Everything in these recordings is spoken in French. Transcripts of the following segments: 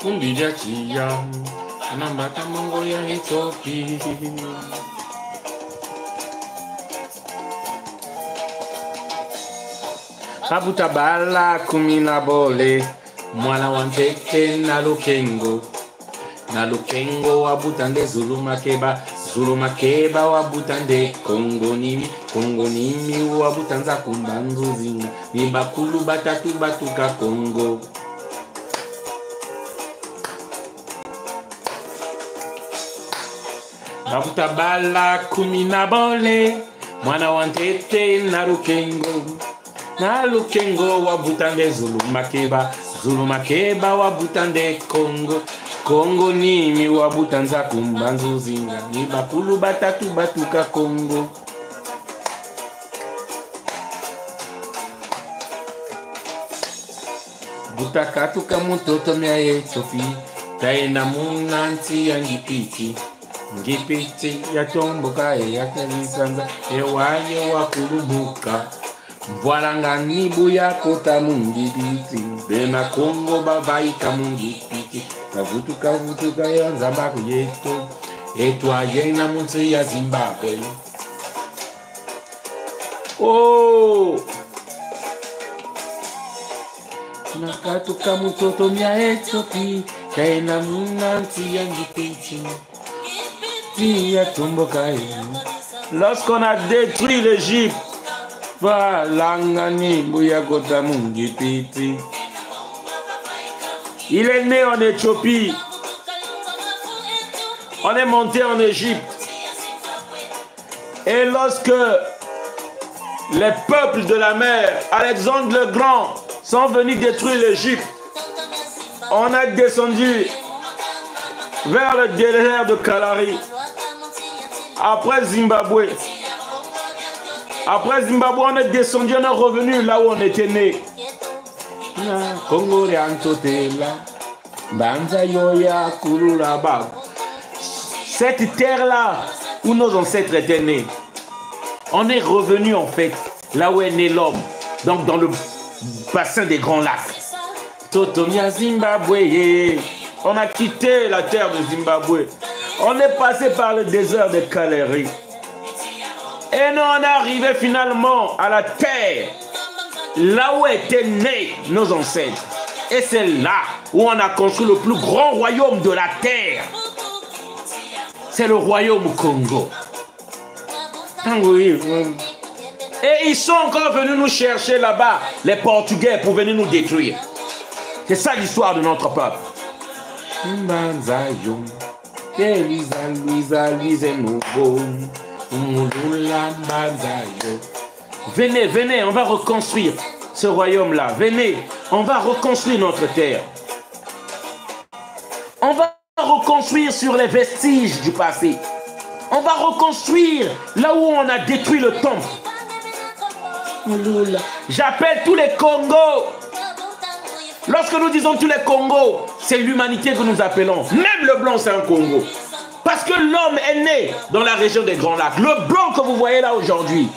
kumbija chia, anambata mongo ya Ethiopia. Kabuta bala kumina bole, mwana wanteke na lukengo wabutande Zulu makeba wabutande Kongo nimi wabutanza kumbanzu zinga, ni bakulu batatu batuka Kongo. Kabuta bala kumina bole, mwana wanteke na lukengo wabutande Zulu makeba wabutande Kongo nimi wabutanza kumbanzu zinga, ni bakulu batatu batuka Kongo. Butakatuka mutoto mya Ethiopia, taina munanti ya ngipiti ya tomboka ya kalisanza ewaye wakulumuka. Mvwalanga nibu ya kota mungipiti, bena Kongo babaika mungipiti, kavutuka ya nzambaku yeto, etwa yena munsi ya Zimbabwe. Oh! Nakatuka mutoto mya Ethiopia, kaina munanti ya ngipiti, ya tomboka ya. Lorsqu'on a détruit l'Égypte, il est né en Éthiopie. On est monté en Égypte. Et lorsque les peuples de la mer, Alexandre le Grand, sont venus détruire l'Égypte, on est descendu vers le désert de Kalahari. Après Zimbabwe, on est descendu, on est revenu là où on était né. Cette terre-là où nos ancêtres étaient nés, on est revenu en fait là où est né l'homme, donc dans le bassin des grands lacs. Totomia Zimbabwe, on a quitté la terre de Zimbabwe, on est passé par le désert de Kalahari. Et nous on est arrivé finalement à la terre, là où étaient nés nos ancêtres. Et c'est là où on a construit le plus grand royaume de la terre. C'est le royaume Congo. Et ils sont encore venus nous chercher là-bas, les Portugais, pour venir nous détruire. C'est ça l'histoire de notre peuple. Venez, venez, on va reconstruire ce royaume-là. Venez, on va reconstruire notre terre. On va reconstruire sur les vestiges du passé. On va reconstruire là où on a détruit le temple. J'appelle tous les Congos. Lorsque nous disons tous les Congos, c'est l'humanité que nous appelons. Même le blanc, c'est un Congo. Parce que l'homme est né dans la région des Grands Lacs. Le blanc que vous voyez là aujourd'hui,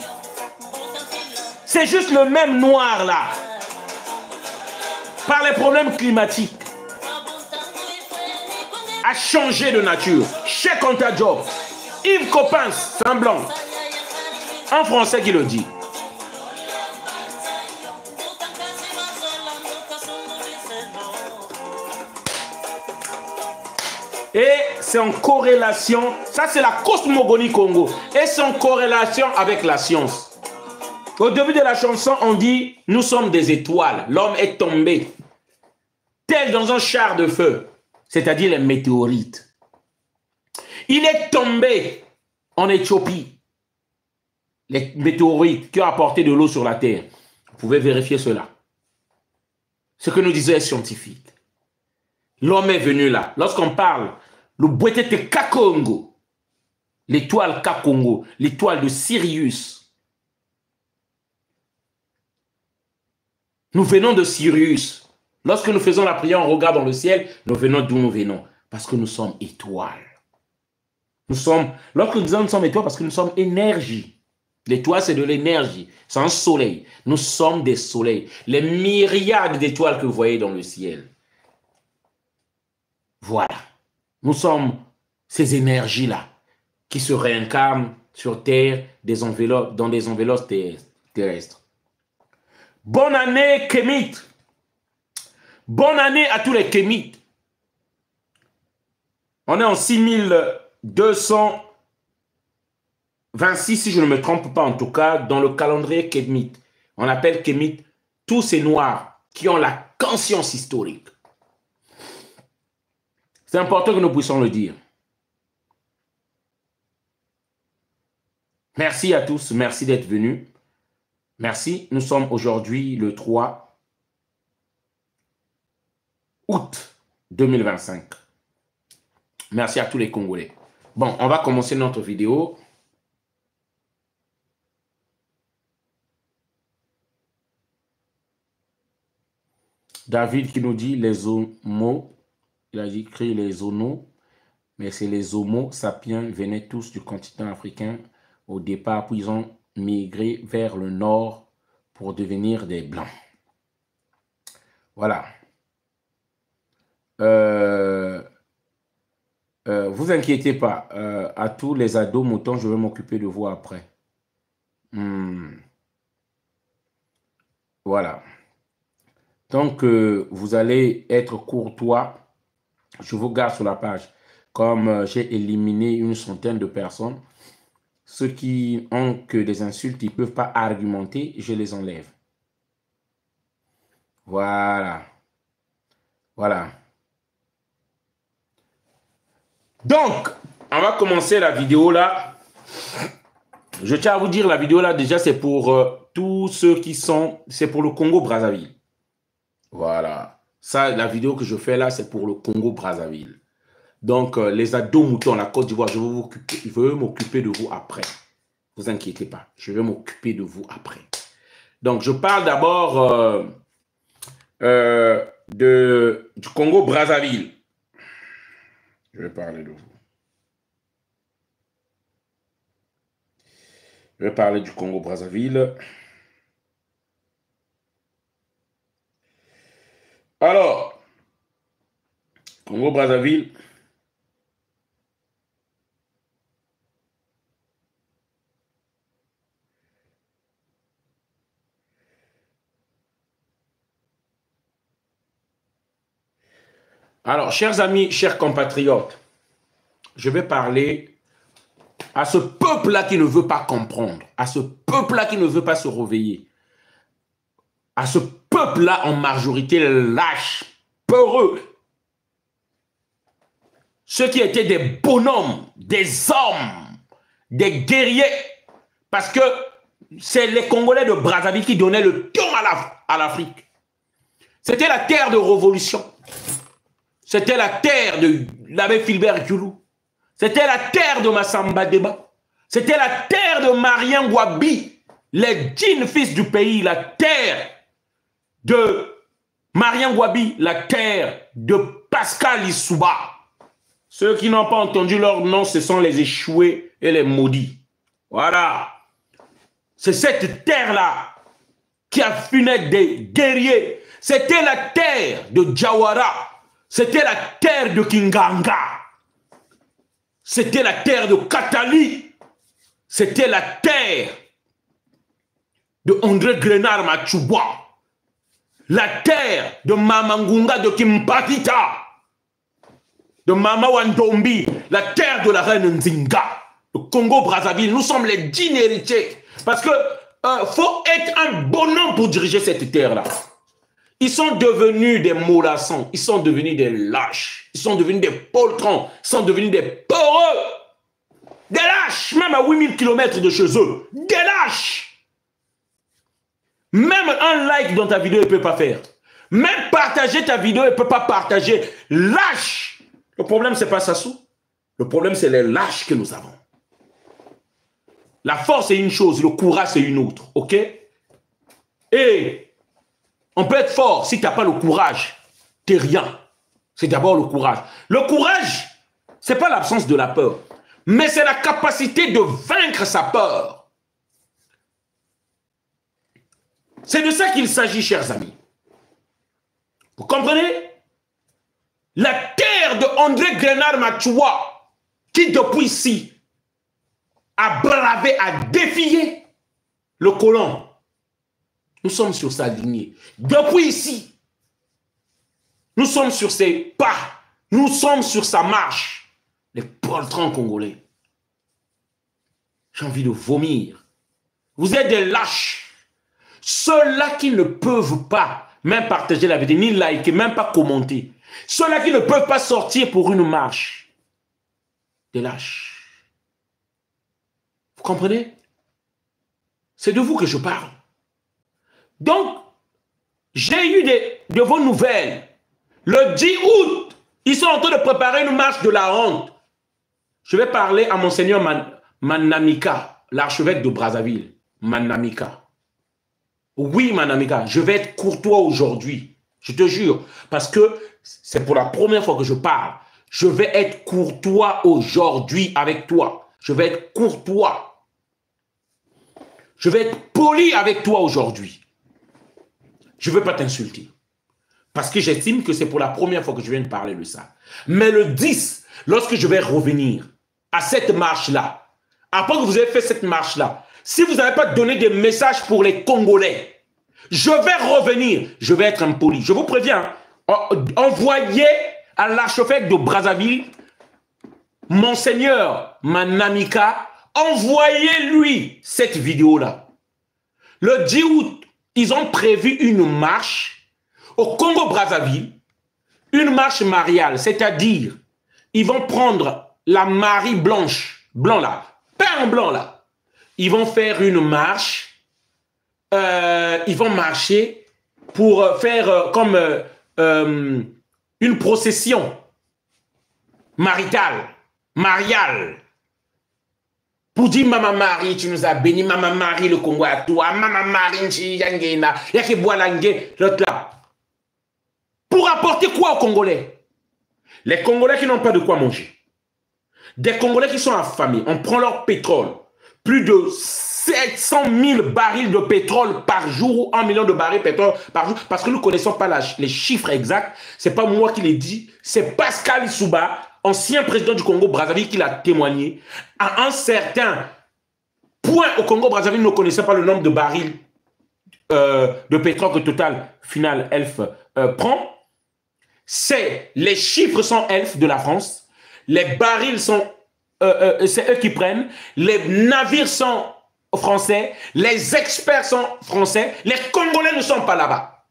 c'est juste le même noir là. Par les problèmes climatiques, a changé de nature. Cheikh Anta Diop, Yves Coppens, c'est un blanc. Un Français qui le dit. Et c'est en corrélation, ça c'est la cosmogonie Congo, et c'est en corrélation avec la science. Au début de la chanson, on dit, nous sommes des étoiles, l'homme est tombé, tel dans un char de feu, c'est-à-dire les météorites. Il est tombé en Éthiopie, les météorites qui ont apporté de l'eau sur la terre. Vous pouvez vérifier cela. Ce que nous disaient les scientifiques. L'homme est venu là. Lorsqu'on parle, le Bwetete Kakongo, l'étoile Kakongo, l'étoile de Sirius. Nous venons de Sirius. Lorsque nous faisons la prière, on regarde dans le ciel, nous venons d'où nous venons. Parce que nous sommes étoiles. Lorsque nous disons nous sommes étoiles, parce que nous sommes énergie. L'étoile, c'est de l'énergie. C'est un soleil. Nous sommes des soleils. Les myriades d'étoiles que vous voyez dans le ciel. Voilà. Nous sommes ces énergies-là qui se réincarnent sur Terre dans des enveloppes terrestres. Bonne année, Kémites. Bonne année à tous les Kémites. On est en 6226, si je ne me trompe pas en tout cas, dans le calendrier Kémite. On appelle Kémite tous ces Noirs qui ont la conscience historique. C'est important que nous puissions le dire. Merci à tous, merci d'être venus. Merci, nous sommes aujourd'hui le 3 août 2025. Merci à tous les Congolais. Bon, on va commencer notre vidéo. David qui nous dit les homos, il a écrit les homo, mais c'est les homo sapiens venaient tous du continent africain au départ, puis ils ont migré vers le nord pour devenir des blancs. Voilà. Vous inquiétez pas, à tous les ados moutons, je vais m'occuper de vous après. Voilà. Donc, vous allez être courtois. Je vous garde sur la page. Comme j'ai éliminé une centaine de personnes, ceux qui ont que des insultes, ils ne peuvent pas argumenter, je les enlève. Voilà. Voilà. Donc, on va commencer la vidéo là. Je tiens à vous dire, la vidéo là, déjà, c'est pour tous ceux qui sont... C'est pour le Congo-Brazzaville. Voilà. Ça, la vidéo que je fais là, c'est pour le Congo-Brazzaville. Donc, les ados moutons, la Côte d'Ivoire, je vais m'occuper de vous après. Ne vous inquiétez pas. Je vais m'occuper de vous après. Donc, je parle d'abord du Congo-Brazzaville. Je vais parler de vous. Je vais parler du Congo-Brazzaville. Alors, Congo-Brazzaville. Alors, chers amis, chers compatriotes, je vais parler à ce peuple-là qui ne veut pas comprendre, à ce peuple-là qui ne veut pas se réveiller, à ce peuple-là en majorité lâche, peureux, ceux qui étaient des bonhommes, des hommes, des guerriers, parce que c'est les Congolais de Brazzaville qui donnaient le ton à l'Afrique. C'était la terre de révolution. C'était la terre de l'abbé Philbert Djoulou. C'était la terre de Massamba Deba. C'était la terre de Marien Ngouabi, les djinns fils du pays, la terre de Marien Ngouabi, la terre de Pascal Lissouba. Ceux qui n'ont pas entendu leur nom, ce sont les échoués et les maudits. Voilà. C'est cette terre-là qui a fumé des guerriers. C'était la terre de Jawara. C'était la terre de Kinganga. C'était la terre de Katali. C'était la terre de André Grenard Machuba. La terre de Mama Ngunga de Kimpatita. De Mama Wandombi. La terre de la reine Nzinga. Le Congo-Brazzaville, nous sommes les djinns héritiers. Parce que faut être un bonhomme pour diriger cette terre-là. Ils sont devenus des mollassons, ils sont devenus des lâches, ils sont devenus des poltrons, ils sont devenus des peureux. Des lâches, même à 8000 km de chez eux. Des lâches. Même un like dans ta vidéo, il ne peut pas faire. Même partager ta vidéo, il ne peut pas partager. Lâche. Le problème, ce n'est pas Sassou. Le problème, c'est les lâches que nous avons. La force, c'est une chose, le courage, c'est une autre. OK? Et on peut être fort si tu n'as pas le courage. Tu n'es rien. C'est d'abord le courage. Le courage, ce n'est pas l'absence de la peur, mais c'est la capacité de vaincre sa peur. C'est de ça qu'il s'agit, chers amis. Vous comprenez? La terre de André Grenard Machua, qui depuis ici a bravé, a défié le colon. Nous sommes sur sa lignée. Depuis ici, nous sommes sur ses pas. Nous sommes sur sa marche. Les poltrons congolais. J'ai envie de vomir. Vous êtes des lâches. Ceux-là qui ne peuvent pas même partager la vidéo, ni liker, même pas commenter. Ceux-là qui ne peuvent pas sortir pour une marche. Des lâches. Vous comprenez? C'est de vous que je parle. Donc, j'ai eu de vos nouvelles. Le 10 août, ils sont en train de préparer une marche de la honte. Je vais parler à Monseigneur Manamika, l'archevêque de Brazzaville. Manamika. Oui, Manamika, je vais être courtois aujourd'hui. Je te jure. Parce que c'est pour la première fois que je parle. Je vais être courtois aujourd'hui avec toi. Je vais être courtois. Je vais être poli avec toi aujourd'hui. Je ne veux pas t'insulter. Parce que j'estime que c'est pour la première fois que je viens de parler de ça. Mais le 10, lorsque je vais revenir à cette marche-là, après que vous avez fait cette marche-là, si vous n'avez pas donné des messages pour les Congolais, je vais revenir, je vais être impoli. Je vous préviens, envoyez à l'archevêque de Brazzaville, Monseigneur Manamika, envoyez-lui cette vidéo-là. Le 10 août, ils ont prévu une marche au Congo-Brazzaville, une marche mariale, c'est-à-dire, ils vont prendre la Marie blanche, blanc là, pain blanc là, ils vont faire une marche, ils vont marcher pour faire comme une procession maritale, mariale, pour dire Maman Marie, tu nous as béni, Maman Marie, le Congo à toi, Maman Marie, l'autre là. Pour apporter quoi aux Congolais? Les Congolais qui n'ont pas de quoi manger. Des Congolais qui sont affamés. On prend leur pétrole. Plus de 700 000 barils de pétrole par jour, 1 million de barils de pétrole par jour, parce que nous ne connaissons pas les chiffres exacts. Ce n'est pas moi qui l'ai dit, c'est Pascal Issouba, ancien président du Congo-Brazzaville, qui l'a témoigné. À un certain point au Congo-Brazzaville, nous ne connaissons pas le nombre de barils de pétrole que Total, Final, Elf prend. Les chiffres sont elfes de la France, les barils sont, c'est eux qui prennent, les navires sont français, les experts sont français, les Congolais ne sont pas là-bas.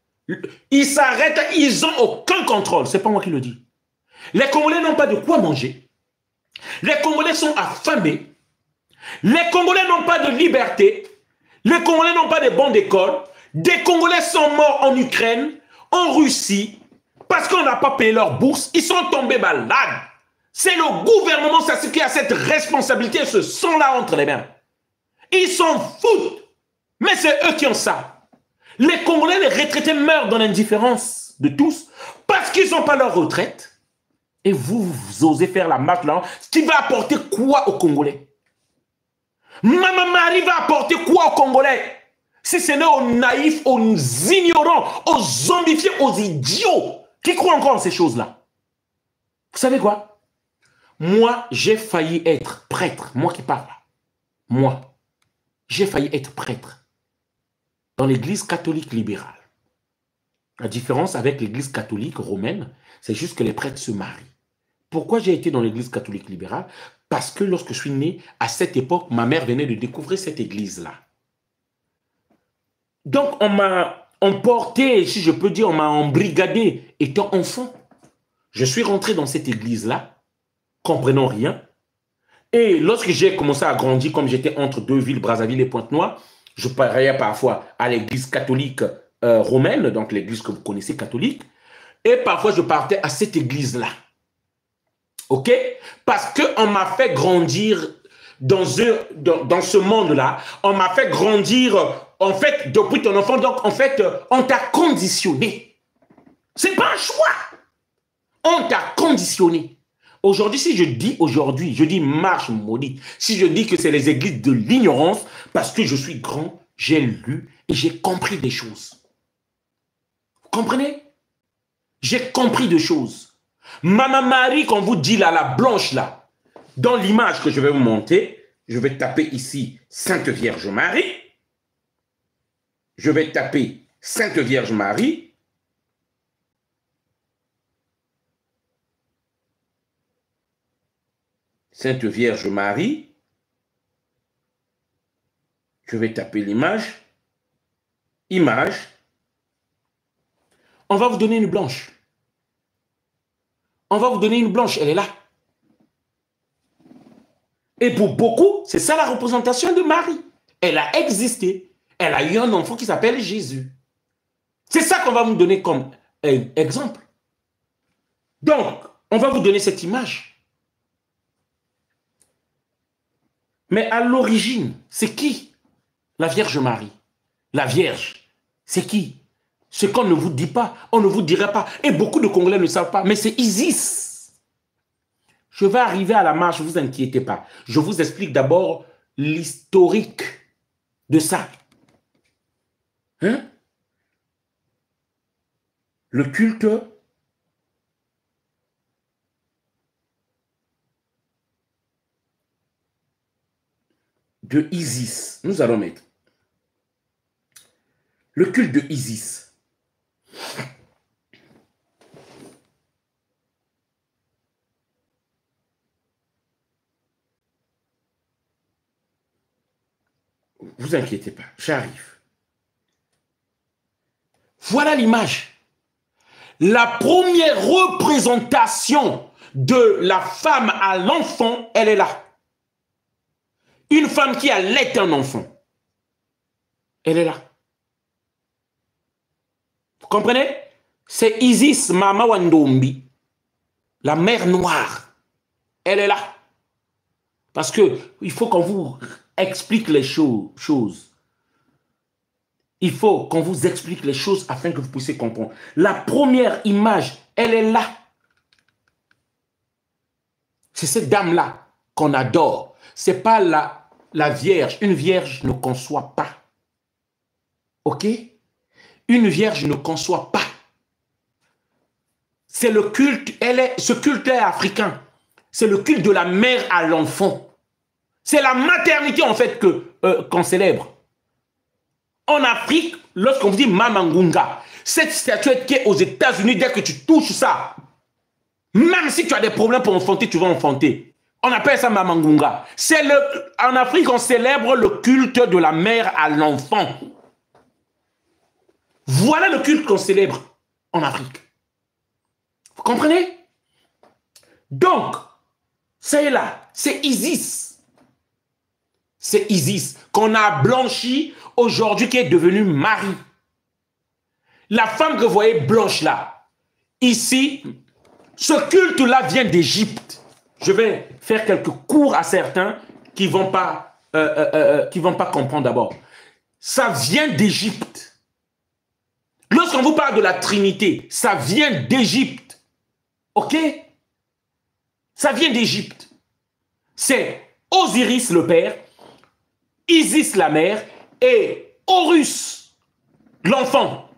Ils s'arrêtent, ils n'ont aucun contrôle, c'est pas moi qui le dis. Les Congolais n'ont pas de quoi manger, les Congolais sont affamés, les Congolais n'ont pas de liberté, les Congolais n'ont pas de bancs d'école, des Congolais sont morts en Ukraine, en Russie, parce qu'on n'a pas payé leur bourse, ils sont tombés malades. C'est le gouvernement qui a cette responsabilité, ce sang-là entre les mains. Ils s'en foutent. Mais c'est eux qui ont ça. Les Congolais, les retraités meurent dans l'indifférence de tous parce qu'ils n'ont pas leur retraite. Et vous osez faire la marche là. Ce qui va apporter quoi aux Congolais? Maman Marie va apporter quoi aux Congolais? Si ce n'est aux naïfs, aux ignorants, aux zombifiés, aux idiots qui croient encore en ces choses-là. Vous savez quoi? Moi, j'ai failli être prêtre. Moi qui parle. Moi, j'ai failli être prêtre dans l'église catholique libérale. La différence avec l'église catholique romaine, c'est juste que les prêtres se marient. Pourquoi j'ai été dans l'église catholique libérale? Parce que lorsque je suis né, à cette époque, ma mère venait de découvrir cette église-là. Donc, on m'a emporté, si je peux dire, on m'a embrigadé étant enfant. Je suis rentré dans cette église-là, comprenant rien. Et lorsque j'ai commencé à grandir, comme j'étais entre deux villes, Brazzaville et Pointe-Noire, je parlais parfois à l'église catholique romaine, donc l'église que vous connaissez catholique, et parfois je partais à cette église-là. OK? Parce qu'on m'a fait grandir dans ce monde-là, on m'a fait grandir, en fait, depuis ton enfant, donc en fait, on t'a conditionné. C'est pas un choix. On t'a conditionné. Aujourd'hui, si je dis aujourd'hui, je dis marche maudite, si je dis que c'est les églises de l'ignorance, parce que je suis grand, j'ai lu et j'ai compris des choses. Vous comprenez? J'ai compris des choses. Maman Marie, qu'on vous dit là, la blanche là, dans l'image que je vais vous montrer, je vais taper ici Sainte Vierge Marie. Je vais taper Sainte Vierge Marie. Sainte Vierge Marie. Je vais taper l'image. Image. On va vous donner une blanche. On va vous donner une blanche, elle est là. Et pour beaucoup, c'est ça la représentation de Marie. Elle a existé. Elle a eu un enfant qui s'appelle Jésus. C'est ça qu'on va vous donner comme exemple. Donc, on va vous donner cette image. Mais à l'origine, c'est qui? La Vierge Marie. La Vierge, c'est qui? Ce qu'on ne vous dit pas, on ne vous dirait pas. Et beaucoup de Congolais ne savent pas, mais c'est Isis. Je vais arriver à la marche, ne vous inquiétez pas. Je vous explique d'abord l'historique de ça. Hein? Le culte de Isis. Nous allons mettre le culte de Isis. Vous inquiétez pas, j'arrive. Voilà l'image. La première représentation de la femme à l'enfant, elle est là. Une femme qui allait un enfant. Elle est là. Vous comprenez? C'est Isis Mama Wandombi, la mer Noire. Elle est là. Parce qu'il faut qu'on vous explique les choses. Il faut qu'on vous explique les choses afin que vous puissiez comprendre. La première image, elle est là. C'est cette dame-là qu'on adore. Ce n'est pas la Vierge. Une Vierge ne conçoit pas. OK? Une Vierge ne conçoit pas. C'est le culte, ce culte est africain. C'est le culte de la mère à l'enfant. C'est la maternité en fait qu'on célèbre. En Afrique, lorsqu'on vous dit Mamangunga, cette statuette qui est aux États-Unis, dès que tu touches ça, même si tu as des problèmes pour enfanter, tu vas enfanter. On appelle ça Mamangunga. En Afrique, on célèbre le culte de la mère à l'enfant. Voilà le culte qu'on célèbre en Afrique. Vous comprenez? Donc, c'est là, c'est Isis. C'est Isis qu'on a blanchi aujourd'hui, qui est devenue Marie. La femme que vous voyez blanche là, ici, ce culte-là vient d'Égypte. Je vais faire quelques cours à certains qui ne vont pas comprendre d'abord. Ça vient d'Égypte. Lorsqu'on vous parle de la Trinité, ça vient d'Égypte. OK? Ça vient d'Égypte. C'est Osiris le père, Isis la mère et Horus l'enfant.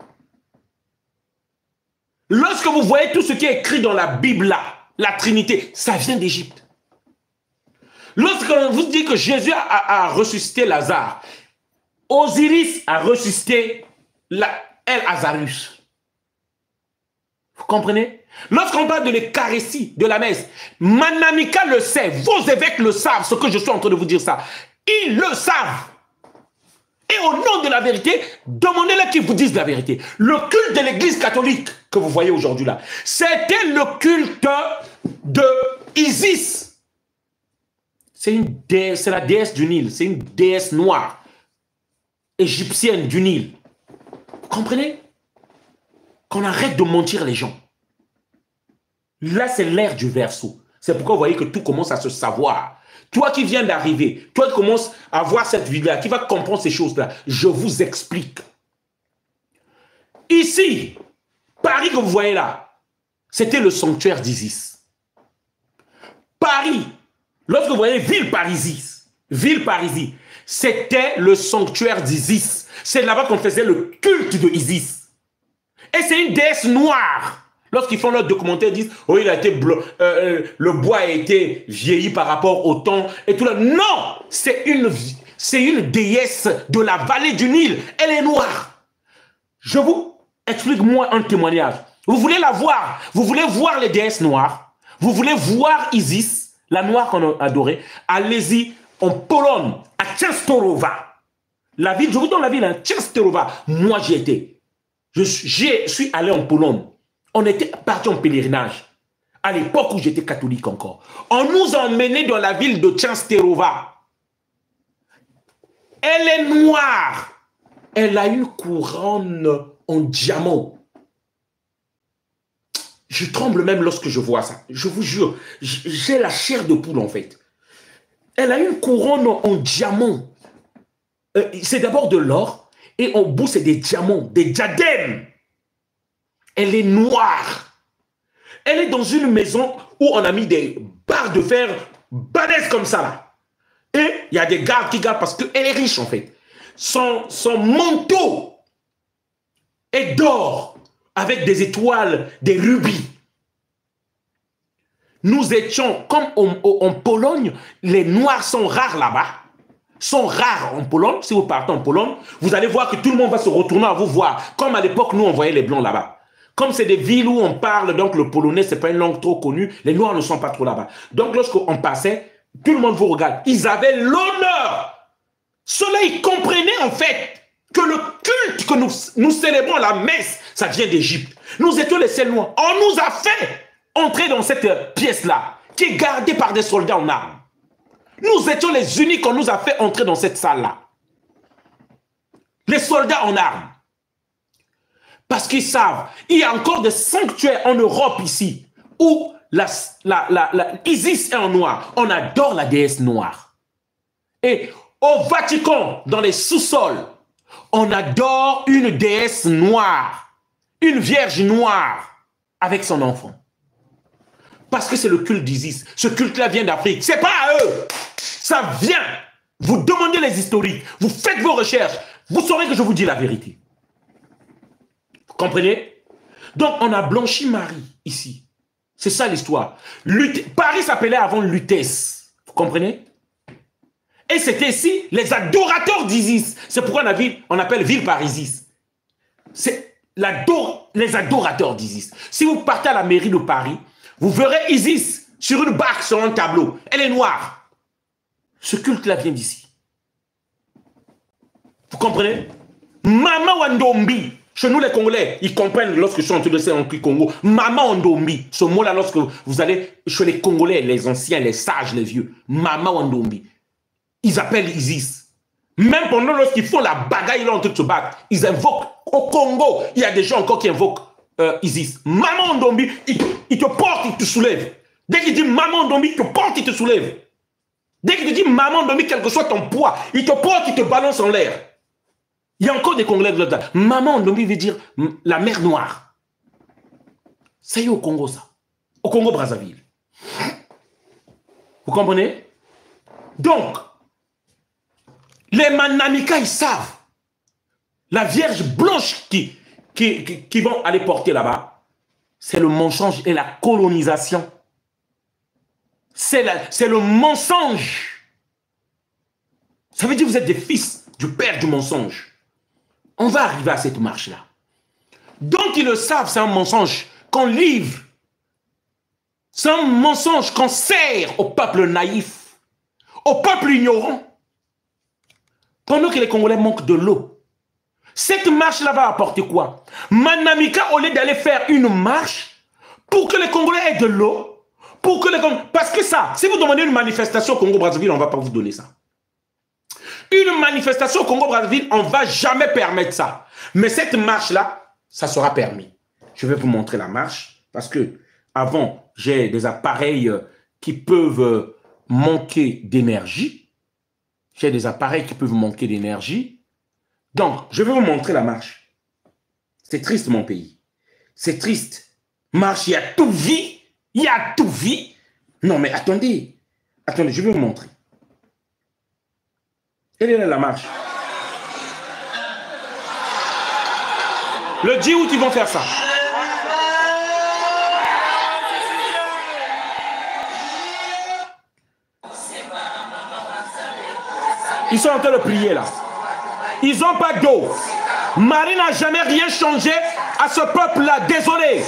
Lorsque vous voyez tout ce qui est écrit dans la Bible là, la Trinité, ça vient d'Égypte. Lorsqu'on vous dit que Jésus a ressuscité Lazare, Osiris a ressuscité El Azarus. Vous comprenez? Lorsqu'on parle de l'Eucharistie, de la messe, Manamika le sait, vos évêques le savent, ce que je suis en train de vous dire ça. Ils le savent. Et au nom de la vérité, demandez-leur qu'ils vous disent la vérité. Le culte de l'Église catholique que vous voyez aujourd'hui là, c'était le culte de Isis. C'est la déesse du Nil, c'est une déesse noire, égyptienne du Nil. Vous comprenez? Qu'on arrête de mentir les gens. Là, c'est l'ère du Verseau. C'est pourquoi vous voyez que tout commence à se savoir. Toi qui viens d'arriver, toi qui commences à voir cette vidéo-là, qui va comprendre ces choses-là, je vous explique. Ici, Paris que vous voyez là, c'était le sanctuaire d'Isis. Paris, lorsque vous voyez ville Parisie, c'était le sanctuaire d'Isis. C'est là-bas qu'on faisait le culte de Isis. Et c'est une déesse noire. Lorsqu'ils font leur documentaire, ils disent, oh, le bois a été vieilli par rapport au temps et tout là. Non, c'est une déesse de la vallée du Nil. Elle est noire. Je vous explique-moi un témoignage. Vous voulez la voir? Vous voulez voir les déesses noires? Vous voulez voir Isis, la noire qu'on a adorée? Allez-y en Pologne, à Częstochowa. La ville, je vous donne la ville, hein, Częstochowa. Moi, j'y étais. Je suis allé en Pologne. On était parti en pèlerinage. À l'époque où j'étais catholique encore. On nous a emmenés dans la ville de Częstochowa. Elle est noire. Elle a une couronne en diamant. Je tremble même lorsque je vois ça. Je vous jure, j'ai la chair de poule en fait. Elle a une couronne en diamant. C'est d'abord de l'or et au bout c'est des diamants, des diadèmes. Elle est noire. Elle est dans une maison où on a mis des barres de fer balèzes comme ça là. Et il y a des gardes qui gardent parce qu'elle est riche en fait. Son manteau est d'or avec des étoiles, des rubis. Nous étions, comme en Pologne, les Noirs sont rares là-bas, sont rares en Pologne. Si vous partez en Pologne, vous allez voir que tout le monde va se retourner à vous voir. Comme à l'époque, nous, on voyait les Blancs là-bas. Comme c'est des villes où on parle, donc le polonais, ce n'est pas une langue trop connue, les Noirs ne sont pas trop là-bas. Donc lorsqu'on passait, tout le monde vous regarde. Ils avaient l'honneur. Cela, ils comprenaient en fait que le culte que nous célébrons, la messe, ça vient d'Égypte. Nous étions les seuls Noirs. On nous a fait entrer dans cette pièce-là, qui est gardée par des soldats en armes. Nous étions les uniques qu'on nous a fait entrer dans cette salle-là. Les soldats en armes. Parce qu'ils savent, il y a encore des sanctuaires en Europe ici, où Isis est en noir. On adore la déesse noire. Et au Vatican, dans les sous-sols, on adore une déesse noire, une vierge noire, avec son enfant. Parce que c'est le culte d'Isis. Ce culte-là vient d'Afrique. C'est pas à eux. Ça vient. Vous demandez les historiques. Vous faites vos recherches. Vous saurez que je vous dis la vérité. Vous comprenez? Donc, on a blanchi Marie ici. C'est ça l'histoire. Paris s'appelait avant Lutèce. Vous comprenez? Et c'était ici les adorateurs d'Isis. C'est pourquoi on appelle ville par Isis. C'est les adorateurs d'Isis. Si vous partez à la mairie de Paris, vous verrez Isis sur une barque, sur un tableau. Elle est noire. Ce culte-là vient d'ici. Vous comprenez? Mama Wandombi. Chez nous, les Congolais, ils comprennent lorsque je suis en train de dire en Congo. Mama Wandombi. Ce mot-là, lorsque vous allez chez les Congolais, les anciens, les sages, les vieux. Mama Wandombi. Ils appellent Isis. Même pendant lorsqu'ils font la bagaille là en train de se battre, ils invoquent. Au Congo, il y a des gens encore qui invoquent Isis. Maman Ndombi, il te porte, il te soulève. Dès qu'il dit Maman Ndombi, il te porte, il te soulève. Dès qu'il te dit Maman Ndombi, quel que soit ton poids, il te porte, il te balance en l'air. Il y a encore des Congolais de l'autre. Maman Ndombi veut dire la mer Noire. Ça y est au Congo, ça. Au Congo-Brazzaville. Vous comprenez? Donc, les Manamika, ils savent. La Vierge blanche qui vont aller porter là-bas, c'est le mensonge et la colonisation. C'est le mensonge. Ça veut dire que vous êtes des fils du père du mensonge. On va arriver à cette marche-là. Donc ils le savent, c'est un mensonge qu'on livre. C'est un mensonge qu'on sert au peuple naïf, au peuple ignorant. Pendant que les Congolais manquent de l'eau. Cette marche-là va apporter quoi? Manamika, au lieu d'aller faire une marche pour que les Congolais aient de l'eau, parce que ça, si vous demandez une manifestation au Congo-Brazzaville, on ne va pas vous donner ça. Une manifestation au Congo-Brazzaville, on ne va jamais permettre ça. Mais cette marche-là, ça sera permis. Je vais vous montrer la marche, parce que avant, j'ai des appareils qui peuvent manquer d'énergie. J'ai des appareils qui peuvent manquer d'énergie. Donc, je vais vous montrer la marche. C'est triste, mon pays. C'est triste. Marche, il y a tout vie. Il y a tout vie. Non, mais attendez. Attendez, je vais vous montrer. Elle est là, la marche. Le djihad, ils vont faire ça. Ils sont en train de prier là. Ils n'ont pas d'eau. Marie n'a jamais rien changé à ce peuple-là. Désolé.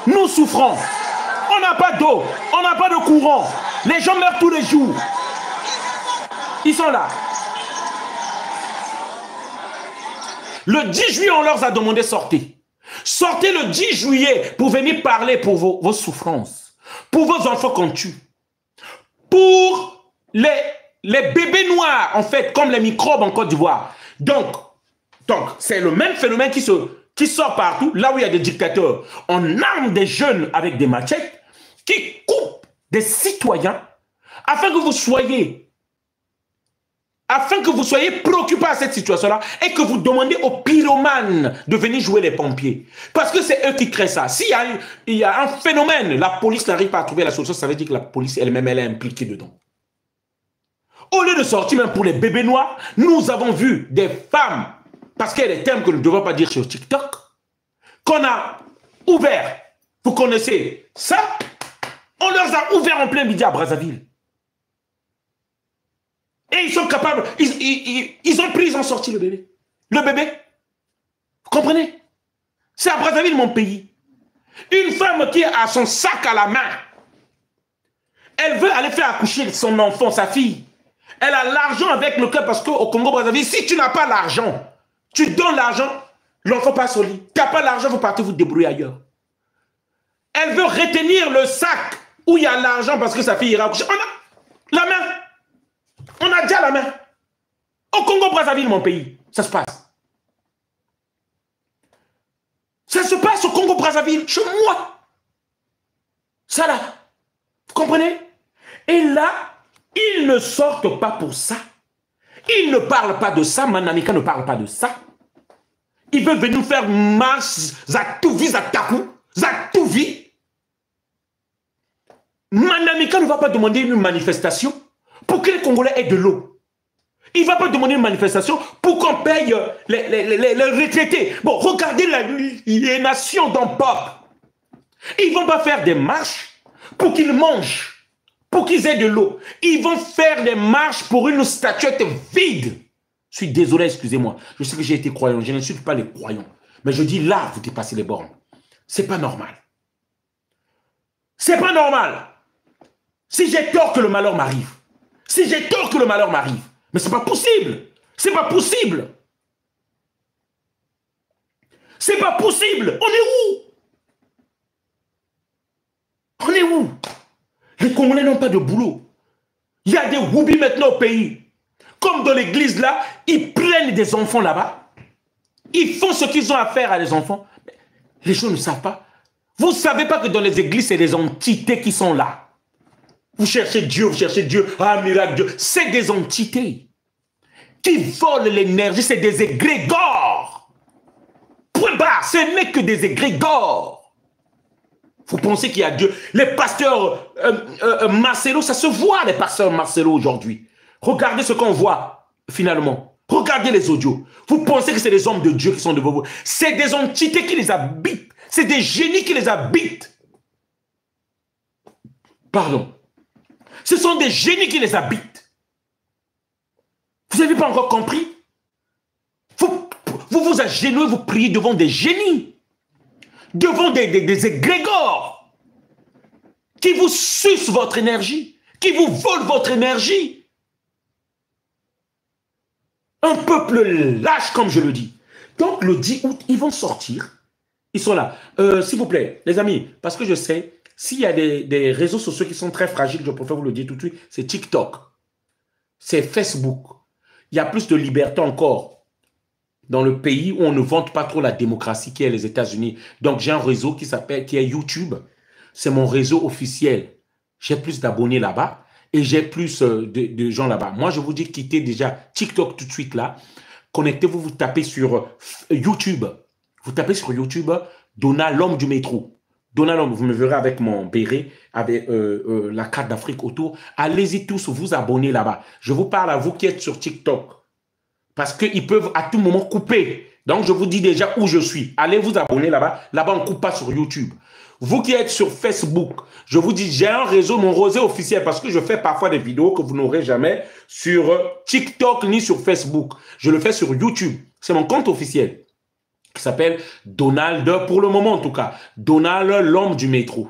Nous souffrons. On n'a pas d'eau. On n'a pas de courant. Les gens meurent tous les jours. Ils sont là. Le 10 juillet, on leur a demandé sortez. Sortez le 10 juillet pour venir parler pour vos souffrances. Pour vos enfants qu'on tue. Pour les bébés noirs, en fait, comme les microbes en Côte d'Ivoire. Donc c'est le même phénomène qui sort partout, là où il y a des dictateurs. On arme des jeunes avec des machettes qui coupent des citoyens afin que vous soyez préoccupés à cette situation-là et que vous demandez aux pyromanes de venir jouer les pompiers. Parce que c'est eux qui créent ça. S'il y a un phénomène, la police n'arrive pas à trouver la solution, ça veut dire que la police elle-même, elle est impliquée dedans. Au lieu de sortir même pour les bébés noirs, nous avons vu des femmes, parce qu'il y a des termes que nous ne devons pas dire sur TikTok, qu'on a ouvert. Vous connaissez ça? On leur a ouvert en plein midi à Brazzaville. Et ils sont capables, ils ont pris, ils ont sorti le bébé. Le bébé. Vous comprenez? C'est à Brazzaville, mon pays. Une femme qui a son sac à la main, elle veut aller faire accoucher son enfant, sa fille. Elle a l'argent avec le cœur parce qu'au Congo-Brazzaville, si tu n'as pas l'argent, tu donnes l'argent, l'enfant passe au lit. Tu n'as pas l'argent, vous partez vous débrouiller ailleurs. Elle veut retenir le sac où il y a l'argent parce que sa fille ira accoucher. On a la main. On a déjà la main. Au Congo-Brazzaville, mon pays, ça se passe. Ça se passe au Congo-Brazzaville, chez moi. Ça là. Vous comprenez? Et là, ils ne sortent pas pour ça. Ils ne parlent pas de ça. Manamika ne parle pas de ça. Ils veulent venir nous faire marche Zatouvi, Zatakou, Zatouvi. Manamika ne va pas demander une manifestation pour que les Congolais aient de l'eau. Il ne va pas demander une manifestation pour qu'on paye les retraités. Bon, regardez les nations d'un peuple. Ils ne vont pas faire des marches pour qu'ils mangent. Pour qu'ils aient de l'eau. Ils vont faire des marches pour une statuette vide. Je suis désolé, excusez-moi. Je sais que j'ai été croyant. Je n'insulte pas les croyants. Mais je dis là, vous dépassez les bornes. C'est pas normal. C'est pas normal. Si j'ai tort que le malheur m'arrive. Si j'ai tort que le malheur m'arrive. Mais c'est pas possible. C'est pas possible. C'est pas possible. On est où? On est où? Les Congolais n'ont pas de boulot. Il y a des woubis maintenant au pays. Comme dans l'église là, ils prennent des enfants là-bas. Ils font ce qu'ils ont à faire à les enfants. Les gens ne savent pas. Vous ne savez pas que dans les églises, c'est des entités qui sont là. Vous cherchez Dieu, ah miracle Dieu. C'est des entités qui volent l'énergie, c'est des égrégores. Point barre, ce n'est que des égrégores. Vous pensez qu'il y a Dieu? Les pasteurs Marcelo, ça se voit, les pasteurs Marcelo aujourd'hui. Regardez ce qu'on voit, finalement. Regardez les audios. Vous pensez que c'est des hommes de Dieu qui sont devant vous. C'est des entités qui les habitent. C'est des génies qui les habitent. Pardon. Ce sont des génies qui les habitent. Vous n'avez pas encore compris? Vous vous agenouillez, vous priez devant des génies. Devant des égrégores qui vous sucent votre énergie, qui vous volent votre énergie. Un peuple lâche, comme je le dis. Donc, le 10 août, ils vont sortir. Ils sont là. S'il vous plaît, les amis, parce que je sais, s'il y a des réseaux sociaux qui sont très fragiles, je préfère vous le dire tout de suite, c'est TikTok, c'est Facebook. Il y a plus de liberté encore dans le pays où on ne vante pas trop la démocratie qui est les États-Unis. Donc, j'ai un réseau qui est YouTube. C'est mon réseau officiel. J'ai plus d'abonnés là-bas et j'ai plus de gens là-bas. Moi, je vous dis, quittez déjà TikTok tout de suite là. Connectez-vous, vous tapez sur YouTube. Vous tapez sur YouTube Donna l'homme du métro. Donna l'homme, vous me verrez avec mon béret, avec la carte d'Afrique autour. Allez-y tous, vous abonnez là-bas. Je vous parle à vous qui êtes sur TikTok. Parce qu'ils peuvent à tout moment couper. Donc, je vous dis déjà où je suis. Allez vous abonner là-bas. Là-bas, on ne coupe pas sur YouTube. Vous qui êtes sur Facebook, je vous dis, j'ai un réseau, mon réseau officiel, parce que je fais parfois des vidéos que vous n'aurez jamais sur TikTok ni sur Facebook. Je le fais sur YouTube. C'est mon compte officiel qui s'appelle Donald, pour le moment en tout cas, Donald, l'homme du métro.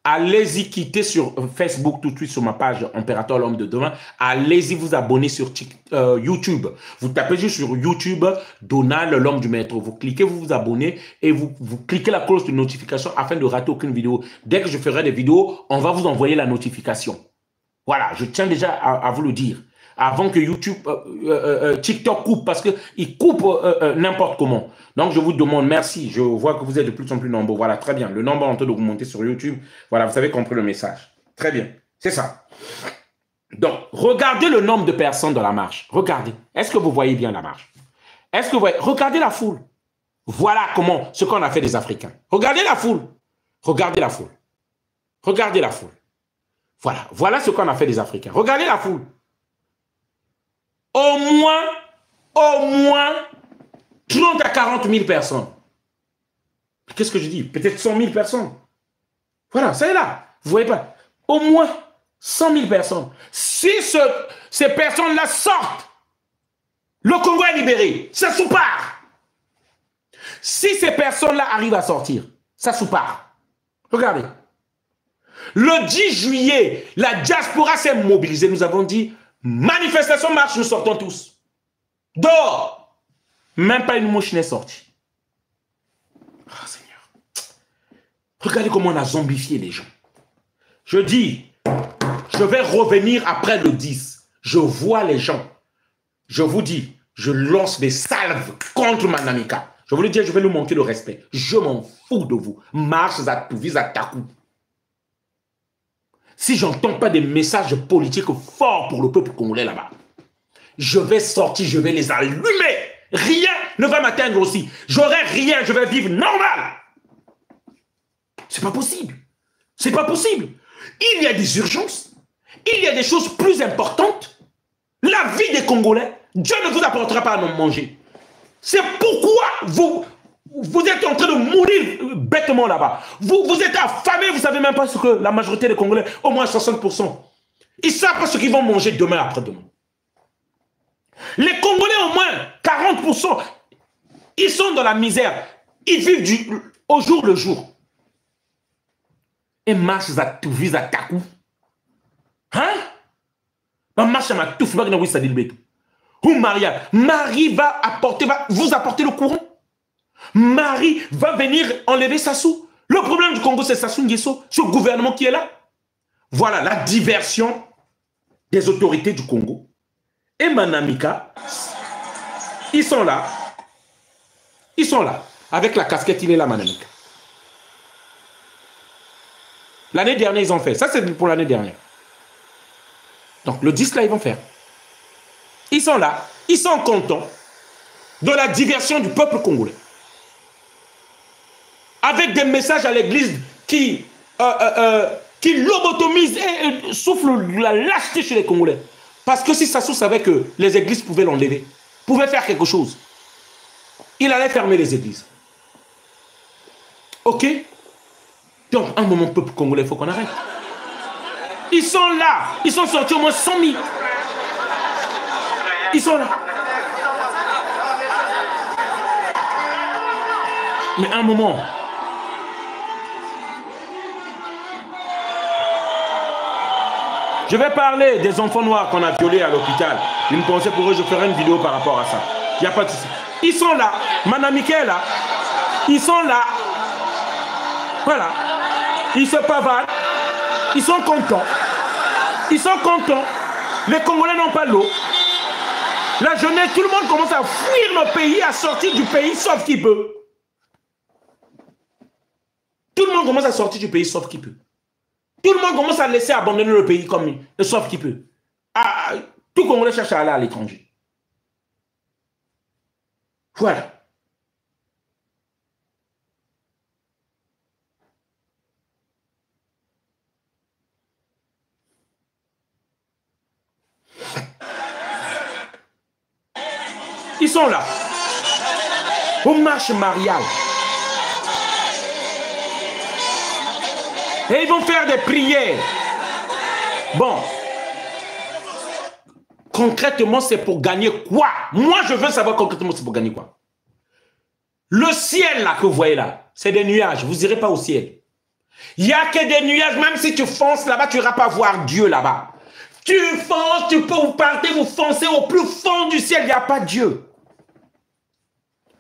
Allez-y, quittez sur Facebook tout de suite sur ma page Impérateur l'homme de demain. Allez-y vous abonner sur YouTube. Vous tapez juste sur YouTube Donald l'homme du métro. Vous cliquez, vous vous abonnez et vous cliquez la cloche de notification afin de rater aucune vidéo. Dès que je ferai des vidéos, on va vous envoyer la notification. Voilà, je tiens déjà à vous le dire. Avant que YouTube, TikTok coupe, parce qu'il coupe n'importe comment. Donc, je vous demande merci. Je vois que vous êtes de plus en plus nombreux. Voilà, très bien. Le nombre est en train d'augmenter sur YouTube. Voilà, vous avez compris le message. Très bien. C'est ça. Donc, regardez le nombre de personnes dans la marche. Regardez. Est-ce que vous voyez bien la marche? Est-ce que vous voyez? Regardez la foule. Voilà comment, ce qu'on a fait des Africains. Regardez la foule. Regardez la foule. Regardez la foule. Voilà. Voilà ce qu'on a fait des Africains. Regardez la foule. Au moins 30 à 40 000 personnes. Qu'est-ce que je dis? Peut-être 100 000 personnes. Voilà, ça est là. Vous voyez pas? Au moins 100 000 personnes. Si ces personnes-là sortent, le Congo est libéré. Ça soupart. Si ces personnes-là arrivent à sortir, ça soupart. Regardez. Le 10 juillet, la diaspora s'est mobilisée. Nous avons dit, manifestation, marche, nous sortons tous. Dehors. Même pas une mouche n'est sortie. Ah, Seigneur. Regardez comment on a zombifié les gens. Je dis, je vais revenir après le 10. Je vois les gens. Je vous dis, je lance des salves contre Manamika. Je vous le dis, je vais lui manquer le respect. Je m'en fous de vous. Marche à tout, vise à Takou. Si je n'entends pas des messages politiques forts pour le peuple congolais là-bas, je vais sortir, je vais les allumer. Rien ne va m'atteindre aussi. J'aurai rien, je vais vivre normal. C'est pas possible. C'est pas possible. Il y a des urgences. Il y a des choses plus importantes. La vie des Congolais, Dieu ne vous apportera pas à manger. C'est pourquoi vous êtes en train de mourir bêtement là-bas. Vous êtes affamés, vous ne savez même pas ce que la majorité des Congolais, au moins 60%, ils ne savent pas ce qu'ils vont manger demain après-demain. Les Congolais, au moins 40%, ils sont dans la misère. Ils vivent au jour le jour. Et marche à tout, vise à Takou. Hein? Marche à ma tout, faut pas que nous ça dit le béton. Ou Maria, Marie va vous apporter le courant. Marie va venir enlever Sassou. Le problème du Congo, c'est Sassou Nguesso, ce gouvernement qui est là. Voilà la diversion des autorités du Congo. Et Manamika, ils sont là. Ils sont là. Avec la casquette, il est là, Manamika. L'année dernière, ils ont fait. Ça, c'est pour l'année dernière. Donc, le 10, là, ils vont faire. Ils sont là. Ils sont contents de la diversion du peuple congolais. Avec des messages à l'église qui lobotomisent et soufflent la lâcheté chez les Congolais. Parce que si Sassou savait que les églises pouvaient l'enlever, pouvaient faire quelque chose, il allait fermer les églises. Ok? Donc, un moment, peuple congolais, il faut qu'on arrête. Ils sont là. Ils sont sortis au moins 100 000. Ils sont là. Mais un moment. Je vais parler des enfants noirs qu'on a violés à l'hôpital. Ils me pensaient pour eux, je ferai une vidéo par rapport à ça. Il n'y a pas de souci. Ils sont là. Manamika est là. Ils sont là. Voilà. Ils se pavanent. Ils sont contents. Ils sont contents. Les Congolais n'ont pas l'eau. La jeunesse, tout le monde commence à fuir le pays, à sortir du pays, sauf qui peut. Tout le monde commence à sortir du pays, sauf qui peut. Tout le monde commence à laisser abandonner le pays comme sauf qui peut. Tout Congolais cherche à aller à l'étranger. Voilà. Ils sont là. Aux marches mariales. Et ils vont faire des prières. Bon. Concrètement, c'est pour gagner quoi? Moi, je veux savoir concrètement c'est pour gagner quoi. Le ciel là que vous voyez là, c'est des nuages. Vous n'irez pas au ciel. Il n'y a que des nuages. Même si tu fonces là-bas, tu n'iras pas voir Dieu là-bas. Tu fonces, tu peux vous partir, vous foncez au plus fond du ciel. Il n'y a pas Dieu.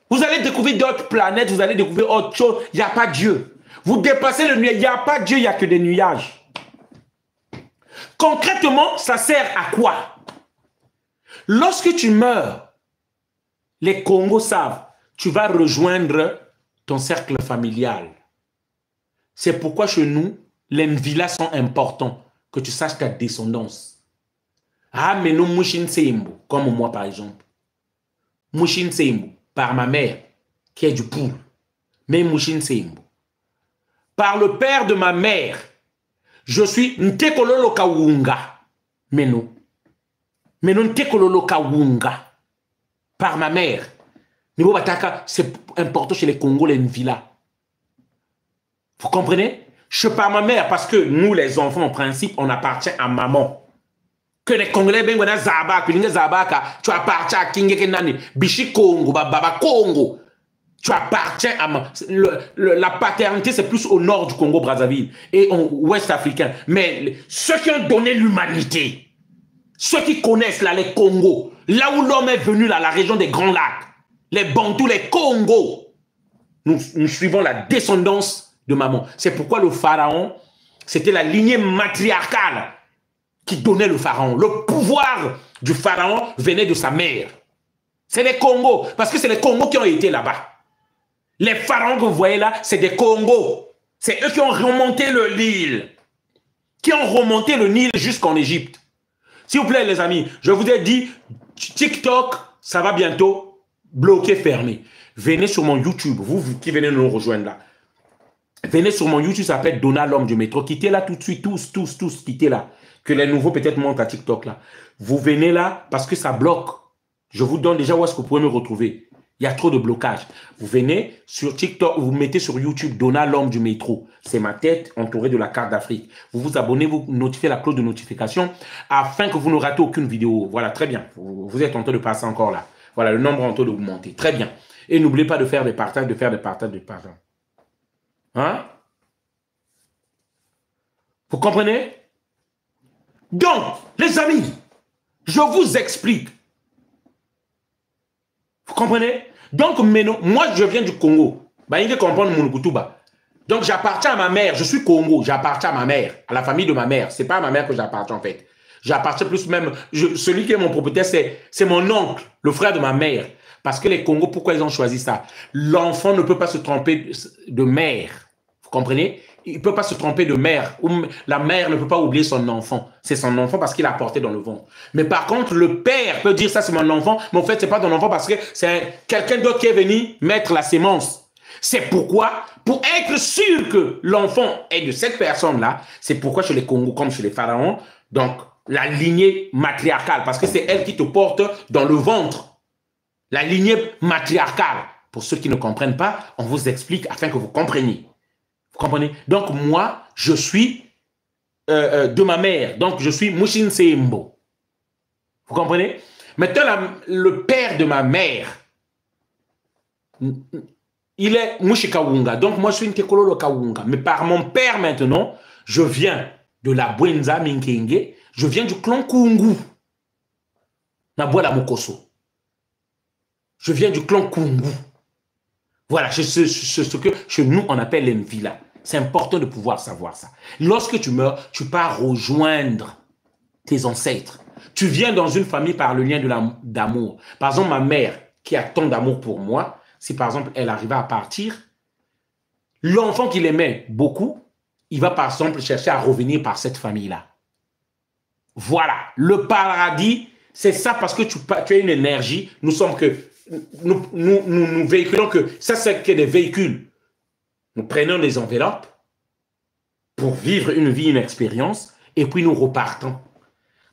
Vous allez découvrir d'autres planètes, vous allez découvrir autre chose. Il n'y a pas Dieu. Vous dépassez le nuage. Il n'y a pas Dieu, il n'y a que des nuages. Concrètement, ça sert à quoi? Lorsque tu meurs, les Congos savent, tu vas rejoindre ton cercle familial. C'est pourquoi chez nous, les villas sont importants, que tu saches ta descendance. Ah, mais nous, Mouchin Seimbo, comme moi par exemple. Mouchin Seimbo, par ma mère, qui est du Poul. Mais Mouchin Seimbo. Par le père de ma mère, je suis Ntekololo Kawunga. Mais non. Mais non Ntekololo Kawunga. Par ma mère. Niveau Bataka, c'est important chez les Congolais, une villa. Vous comprenez? Je par ma mère, parce que nous, les enfants, en principe, on appartient à maman. Que les Congolais, tu appartiens à Kingekenani, Bichi Congo, Baba Congo. Tu appartiens à maman. La paternité, c'est plus au nord du Congo, Brazzaville, et en ouest africain. Mais ceux qui ont donné l'humanité, ceux qui connaissent là, les Congos, là où l'homme est venu, là, la région des Grands Lacs, les Bantous, les Congos, nous suivons la descendance de maman. C'est pourquoi le pharaon, c'était la lignée matriarcale qui donnait le pharaon. Le pouvoir du pharaon venait de sa mère. C'est les Congos, parce que c'est les Congos qui ont été là-bas. Les pharaons que vous voyez là, c'est des Congos. C'est eux qui ont remonté le Nil. Qui ont remonté le Nil jusqu'en Égypte. S'il vous plaît, les amis, je vous ai dit, TikTok, ça va bientôt bloquer, fermer. Venez sur mon YouTube, vous qui venez nous rejoindre là. Venez sur mon YouTube, ça s'appelle Donald l'homme du métro. Quittez là tout de suite, tous, quittez là. Que les nouveaux peut-être montent à TikTok là. Vous venez là parce que ça bloque. Je vous donne déjà où est-ce que vous pouvez me retrouver. Il y a trop de blocage. Vous venez sur TikTok, vous mettez sur YouTube Donald l'homme du métro. C'est ma tête entourée de la carte d'Afrique. Vous vous abonnez, vous notifiez la cloche de notification afin que vous ne ratez aucune vidéo. Voilà, très bien. Vous êtes en train de passer encore là. Voilà, le nombre est en train de vous monter. Très bien. Et n'oubliez pas de faire des partages, Hein? Vous comprenez? Donc, les amis, je vous explique. Vous comprenez? Donc, moi, je viens du Congo. Donc, j'appartiens à ma mère. Je suis Congo. J'appartiens à ma mère, à la famille de ma mère. Ce n'est pas à ma mère que j'appartiens, en fait. J'appartiens plus même... celui qui est mon propriétaire, c'est mon oncle, le frère de ma mère. Parce que les Congos, pourquoi ils ont choisi ça? L'enfant ne peut pas se tromper de mère. Vous comprenez? Il ne peut pas se tromper de mère. La mère ne peut pas oublier son enfant. C'est son enfant parce qu'il a porté dans le ventre. Mais par contre, le père peut dire ça, c'est mon enfant. Mais en fait, ce n'est pas ton enfant parce que c'est quelqu'un d'autre qui est venu mettre la sémence. C'est pourquoi, pour être sûr que l'enfant est de cette personne-là, c'est pourquoi chez les Congos, comme chez les pharaons, donc la lignée matriarcale, parce que c'est elle qui te porte dans le ventre. La lignée matriarcale. Pour ceux qui ne comprennent pas, on vous explique afin que vous compreniez. Vous comprenez? Donc, moi, je suis de ma mère. Donc, je suis Mouchin Seimbo. Vous comprenez? Maintenant, le père de ma mère, il est Mouchikawunga. Donc, moi, je suis Ntekololo Kawunga. Mais par mon père, maintenant, je viens de la Bwenza Minkenge. Je viens du clan Kungu. Nabola Mokoso. Je viens du clan Kungu. Voilà, c'est ce que chez nous, on appelle une villa. C'est important de pouvoir savoir ça. Lorsque tu meurs, tu pars rejoindre tes ancêtres. Tu viens dans une famille par le lien d'amour. Par exemple, ma mère, qui a tant d'amour pour moi, si par exemple, elle arrivait à partir, l'enfant qu'il aimait beaucoup, il va par exemple chercher à revenir par cette famille-là. Voilà, le paradis, c'est ça parce que tu as une énergie. Nous sommes que... Nous véhiculons que ça, c'est que des véhicules. Nous prenons les enveloppes pour vivre une vie, une expérience, et puis nous repartons.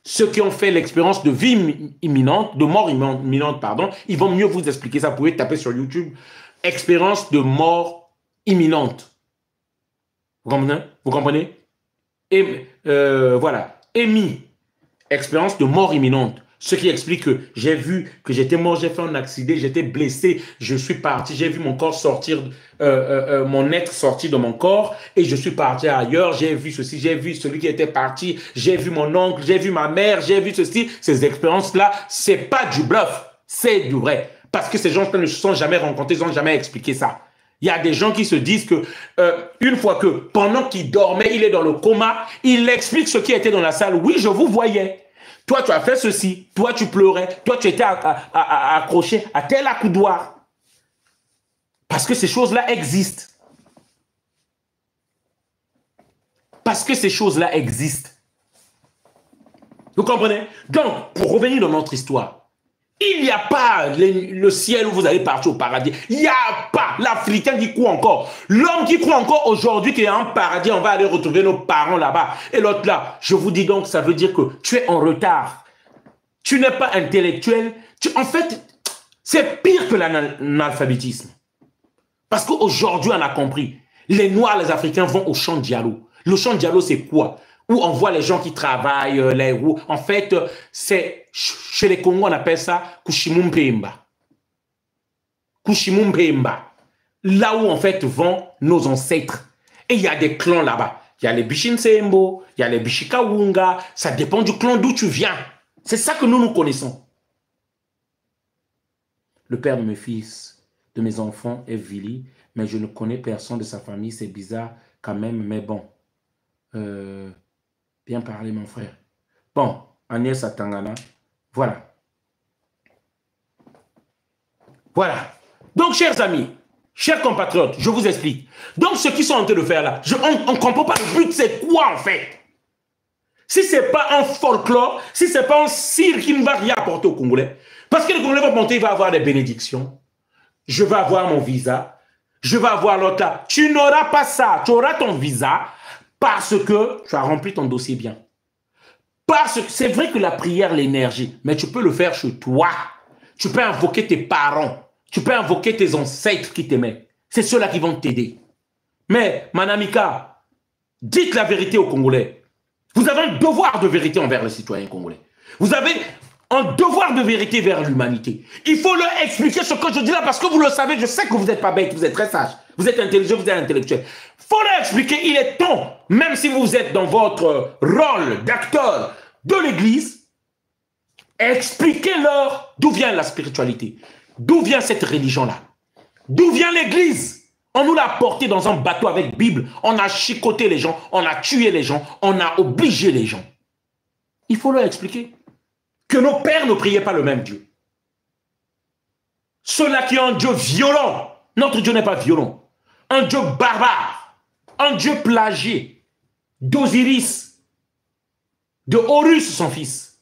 Ceux qui ont fait l'expérience de vie imminente, de mort imminente, pardon, ils vont mieux vous expliquer ça. Vous pouvez taper sur YouTube, expérience de mort imminente. Vous comprenez? Vous comprenez? Et voilà. EMI, expérience de mort imminente. Ce qui explique que j'ai vu que j'étais mort, j'ai fait un accident, j'étais blessé, je suis parti, j'ai vu mon corps sortir, mon être sortir de mon corps et je suis parti ailleurs, j'ai vu ceci, j'ai vu celui qui était parti, j'ai vu mon oncle, j'ai vu ma mère, j'ai vu ceci. Ces expériences-là, c'est pas du bluff, c'est du vrai. Parce que ces gens-là ne se sont jamais rencontrés, ils n'ont jamais expliqué ça. Il y a des gens qui se disent que une fois que pendant qu'il dormait, il est dans le coma, il explique ce qui était dans la salle. Oui, je vous voyais. Toi, tu as fait ceci. Toi, tu pleurais. Toi, tu étais accroché à tel accoudoir. Parce que ces choses-là existent. Parce que ces choses-là existent. Vous comprenez? Donc, pour revenir dans notre histoire, il n'y a pas le ciel où vous allez partir au paradis. Il n'y a pas l'Africain qui croit encore. L'homme qui croit encore aujourd'hui qu'il est en paradis, on va aller retrouver nos parents là-bas. Et l'autre là, je vous dis donc, ça veut dire que tu es en retard. Tu n'es pas intellectuel. En fait, c'est pire que l'analphabétisme. Parce qu'aujourd'hui, on a compris. Les Noirs, les Africains vont au champ de Diallo. Le champ de Diallo, c'est quoi? Où on voit les gens qui travaillent, les roues. En fait, c'est chez les Congos, on appelle ça Kushimumpemba. Kushimumpemba. Là où, en fait, vont nos ancêtres. Et il y a des clans là-bas. Il y a les Bishinsembo, il y a les Bishikawunga. Ça dépend du clan d'où tu viens. C'est ça que nous connaissons. Le père de mes fils, de mes enfants est Vili, mais je ne connais personne de sa famille. C'est bizarre quand même, mais bon. Bien parlé, mon frère. Bon, Agnès Atangana, voilà. Voilà. Donc, chers amis, chers compatriotes, je vous explique. Donc, ce qu'ils sont en train de faire là, on ne comprend pas le but, c'est quoi en fait? Si ce n'est pas un folklore, si ce n'est pas un cirque qui ne va rien apporter aux Congolais, parce que le Congolais va monter, il va avoir des bénédictions. Je vais avoir mon visa. Je vais avoir l'autre là. Tu n'auras pas ça. Tu auras ton visa parce que tu as rempli ton dossier bien. Parce que c'est vrai que la prière, l'énergie, mais tu peux le faire chez toi. Tu peux invoquer tes parents. Tu peux invoquer tes ancêtres qui t'aimaient. C'est ceux-là qui vont t'aider. Mais, Manamika, dites la vérité aux Congolais. Vous avez un devoir de vérité envers les citoyens congolais. Vous avez un devoir de vérité vers l'humanité. Il faut leur expliquer ce que je dis là parce que vous le savez, je sais que vous n'êtes pas bête, vous êtes très sage. Vous êtes intelligent, vous êtes intellectuel. Il faut leur expliquer, il est temps, même si vous êtes dans votre rôle d'acteur de l'Église, expliquez-leur d'où vient la spiritualité, d'où vient cette religion-là, d'où vient l'Église. On nous l'a porté dans un bateau avec Bible, on a chicoté les gens, on a tué les gens, on a obligé les gens. Il faut leur expliquer que nos pères ne priaient pas le même Dieu. Ceux-là qui ont un Dieu violent, notre Dieu n'est pas violent. Un Dieu barbare, un Dieu plagié d'Osiris, de Horus, son fils.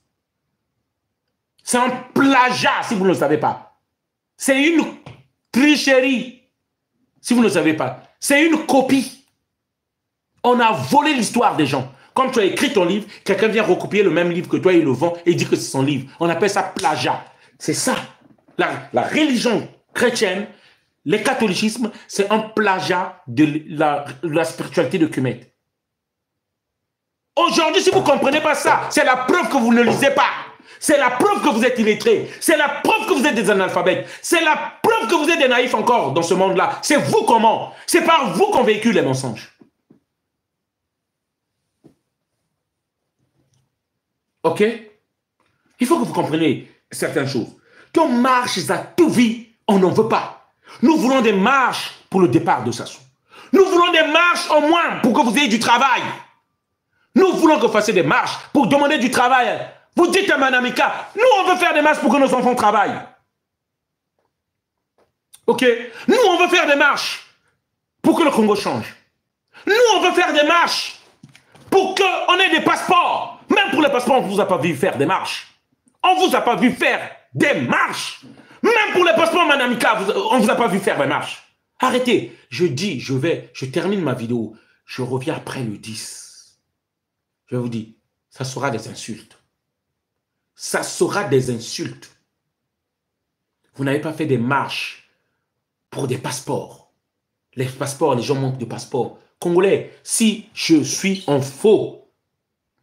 C'est un plagiat, si vous ne le savez pas. C'est une tricherie, si vous ne le savez pas. C'est une copie. On a volé l'histoire des gens. Comme tu as écrit ton livre, quelqu'un vient recopier le même livre que toi, il le vend et il dit que c'est son livre. On appelle ça plagiat. C'est ça. La religion chrétienne, le catholicisme, c'est un plagiat de la spiritualité de Kemet. Aujourd'hui, si vous ne comprenez pas ça, c'est la preuve que vous ne lisez pas. C'est la preuve que vous êtes illettrés. C'est la preuve que vous êtes des analphabètes. C'est la preuve que vous êtes des naïfs encore dans ce monde-là. C'est vous comment? C'est par vous qu'on véhicule les mensonges. Ok? Il faut que vous compreniez certaines choses. Qu'on marche à tout vie, on n'en veut pas. Nous voulons des marches pour le départ de Sassou. Nous voulons des marches au moins pour que vous ayez du travail. Nous voulons que vous fassiez des marches pour demander du travail. Vous dites à Manamika, nous on veut faire des marches pour que nos enfants travaillent. Ok? Nous on veut faire des marches pour que le Congo change. Nous on veut faire des marches pour qu'on ait des passeports. Même pour les passeports, on ne vous a pas vu faire des marches. On ne vous a pas vu faire des marches. Même pour les passeports, Manamika, on ne vous a pas vu faire des marches. Arrêtez. Je dis, je termine ma vidéo. Je reviens après le 10. Je vous dis, ça sera des insultes. Ça sera des insultes. Vous n'avez pas fait des marches pour des passeports. Les passeports, les gens manquent de passeports. Congolais, si je suis en faux,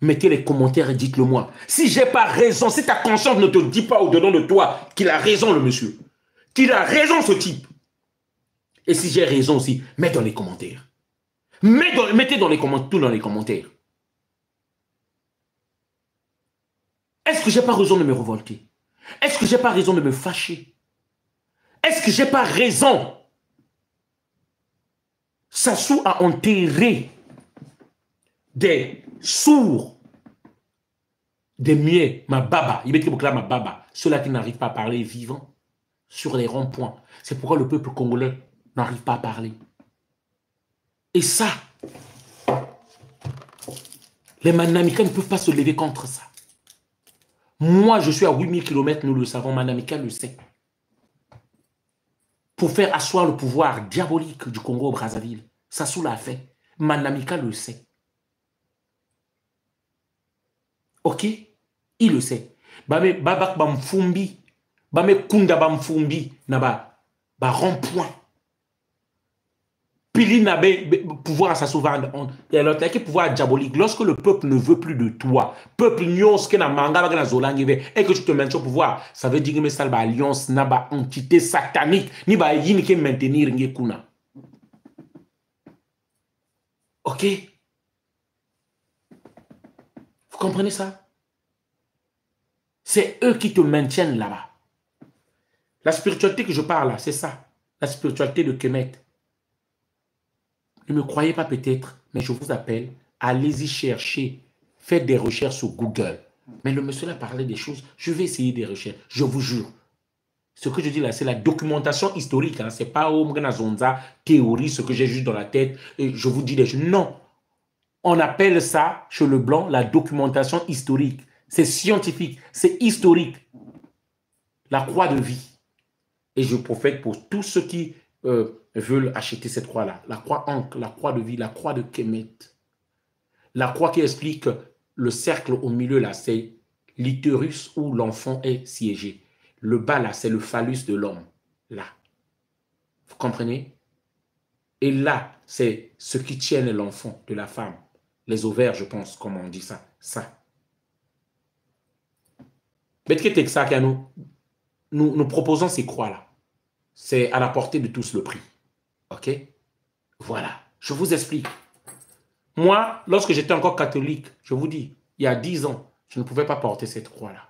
mettez les commentaires et dites-le moi. Si j'ai pas raison, si ta conscience ne te dit pas au-dedans de toi qu'il a raison le monsieur, qu'il a raison ce type, et si j'ai raison aussi, mets dans les commentaires. Mettez dans les commentaires, tout dans les commentaires. Est-ce que j'ai pas raison de me révolter? Est-ce que j'ai pas raison de me fâcher? Est-ce que j'ai pas raison? Sassou a enterré des sourds, des muets, ma baba, il mettait ma baba, ceux-là qui n'arrivent pas à parler vivant sur les ronds-points. C'est pourquoi le peuple congolais n'arrive pas à parler. Et ça, les Manamika ne peuvent pas se lever contre ça. Moi, je suis à 8000 km, nous le savons, Manamika le sait. Pour faire asseoir le pouvoir diabolique du Congo au Brazzaville. Sassou l'a fait. Manamika le sait. Ok? Il le sait. Bame babak bamfumbi. Bame kunda bamfumbi. Naba. Ba rond-point. Pili nabe pouvoir à Sassou vendre. Et alors, t'as que pouvoir diabolique. Lorsque le peuple ne veut plus de toi, peuple nyos que na manga na zolangive, et que tu te maintiens au pouvoir, ça veut dire que ça ba alliance naba entité satanique ni ba yin que maintenir ngekuna. Ok? Vous comprenez ça? C'est eux qui te maintiennent là-bas. La spiritualité que je parle là, c'est ça. La spiritualité de Kemet. Ne me croyez pas peut-être, mais je vous appelle, allez-y chercher, faites des recherches sur Google. Mais le monsieur a parlé des choses, je vais essayer des recherches, je vous jure. Ce que je dis là, c'est la documentation historique. Hein. Ce n'est pas Zonza, théorie, ce que j'ai juste dans la tête, et je vous dis des choses. Non. On appelle ça, chez le blanc, la documentation historique. C'est scientifique, c'est historique. La croix de vie. Et je prophète pour tous ceux qui veulent acheter cette croix-là. La croix Ankh, la croix de vie, la croix de Kemet. La croix qui explique le cercle au milieu, là, c'est l'utérus où l'enfant est siégé. Le bas, là, c'est le phallus de l'homme. Là. Vous comprenez? Et là, c'est ce qui tienne l'enfant de la femme. Les ovaires, je pense, comme on dit ça. Ça. Mais nous proposons ces croix-là. C'est à la portée de tous le prix. OK? Voilà. Je vous explique. Moi, lorsque j'étais encore catholique, je vous dis, il y a 10 ans, je ne pouvais pas porter cette croix-là.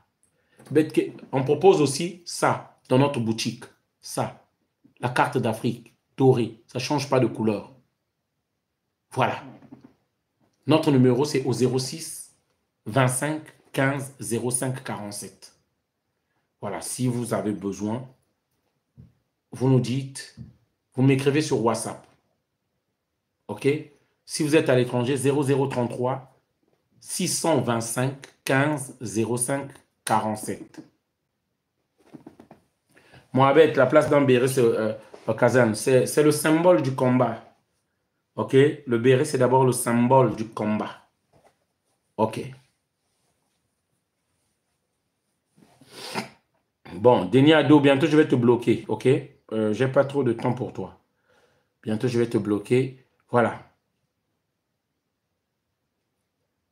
On propose aussi ça dans notre boutique. Ça. La carte d'Afrique, dorée. Ça ne change pas de couleur. Voilà. Notre numéro, c'est au 06 25 15 05 47. Voilà. Si vous avez besoin, vous nous dites, vous m'écrivez sur WhatsApp. OK? Si vous êtes à l'étranger, 0033 625 15 05 47. Mohamed, la place d'un béret, c'est le symbole du combat. OK? Le béret, c'est d'abord le symbole du combat. OK. Bon, Denis Ado, bientôt je vais te bloquer. OK? J'ai pas trop de temps pour toi. Bientôt je vais te bloquer. Voilà.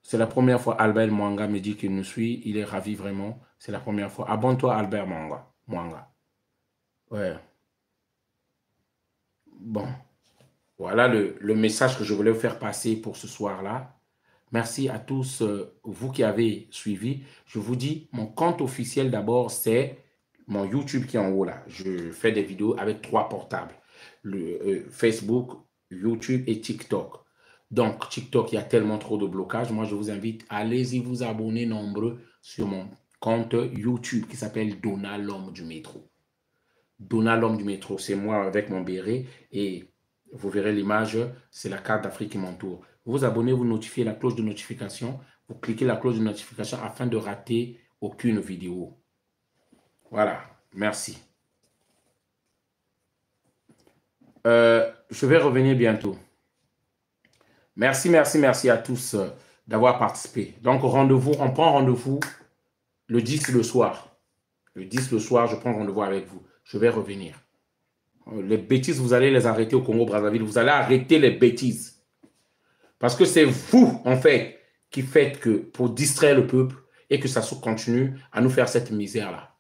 C'est la première fois Albert Mwanga me dit qu'il nous suit. Il est ravi vraiment. C'est la première fois. Abonne-toi Albert Mwanga. Ouais. Bon. Voilà le message que je voulais vous faire passer pour ce soir-là. Merci à tous vous qui avez suivi. Je vous dis, mon compte officiel d'abord, c'est mon YouTube qui est en haut là. Je fais des vidéos avec 3 portables. Facebook, YouTube et TikTok. Donc, TikTok, il y a tellement trop de blocages. Moi, je vous invite, allez-y vous abonner nombreux sur mon compte YouTube qui s'appelle Dona l'homme du métro. Dona l'homme du métro, c'est moi avec mon béret et vous verrez l'image, c'est la carte d'Afrique qui m'entoure. Vous abonnez, vous notifiez la cloche de notification, vous cliquez la cloche de notification afin de rater aucune vidéo. Voilà, merci. Je vais revenir bientôt. Merci, merci, merci à tous d'avoir participé. Donc, rendez-vous, on prend rendez-vous le 10 le soir. Le 10 le soir, je prends rendez-vous avec vous. Je vais revenir. Les bêtises, vous allez les arrêter au Congo-Brazzaville. Vous allez arrêter les bêtises. Parce que c'est vous, en fait, qui faites que pour distraire le peuple et que ça continue à nous faire cette misère-là.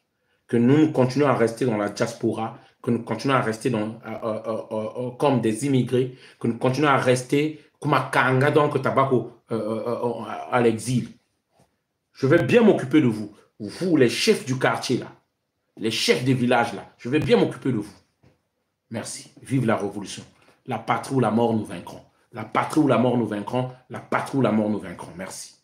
Que nous continuons à rester dans la diaspora, que nous continuons à rester comme des immigrés, que nous continuons à rester comme à Kanga, donc Tabaco, à l'exil. Je vais bien m'occuper de vous. Vous, les chefs du quartier, là, les chefs des villages, là, je vais bien m'occuper de vous. Merci. Vive la révolution. La patrie ou la mort, nous vaincrons. La patrie ou la mort, nous vaincrons. La patrie ou la mort, nous vaincrons. Merci.